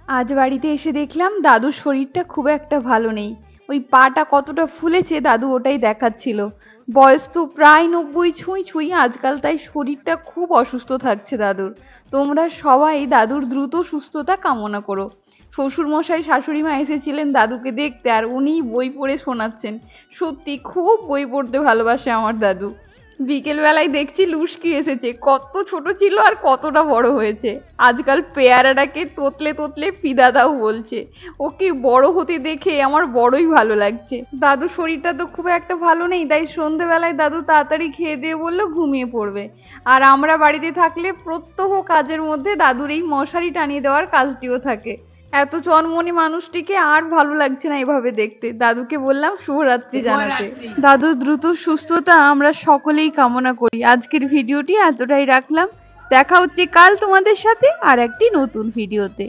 আজ বাড়িতে এসে দেখলাম দাদুর শরীরটা খুব একটা ভালো নেই। ওই পাটা কতটা ফুলেছে দাদু ওটাই দেখাচ্ছিল। বয়স তো প্রায় 90 ছুঁই ছুঁই, আজকাল তাই শরীরটা খুব অসুস্থ থাকছে দাদুর। তোমরা সবাই দাদুর দ্রুত সুস্থতা কামনা করো। শ্বশুর মশাই শাশুড়ি মা এসেছিলেন দাদুকে দেখতে, আর উনিই বই পড়ে শোনাচ্ছেন। সত্যি খুব বই পড়তে ভালোবাসে আমার দাদু। বিকেল বেলায় দেখছি লুস্কি এসেছে, কত ছোট ছিল আর কতটা বড় হয়েছে। আজকাল পেয়ারাটাকে তোতলে তোতলে পিদাদাও বলছে। ওকে বড় হতে দেখে আমার বড়ই ভালো লাগছে। দাদুর শরীরটা তো খুব একটা ভালো নেই, তাই সন্ধেবেলায় দাদু তাড়াতাড়ি খেয়ে দিয়ে বললো ঘুমিয়ে পড়বে। আর আমরা বাড়িতে থাকলে প্রত্যহ কাজের মধ্যে দাদুর এই মশারি টানিয়ে দেওয়ার কাজটিও থাকে। এত চনমনে মানুষটিকে আর ভালো লাগছে না এভাবে দেখতে। দাদুকে বললাম শুভরাত্রি জানাতে। দাদুর দ্রুত সুস্থতা আমরা সকলেই কামনা করি। আজকের ভিডিওটি এতটাই রাখলাম। দেখা হচ্ছে কাল তোমাদের সাথে আর একটি নতুন ভিডিওতে।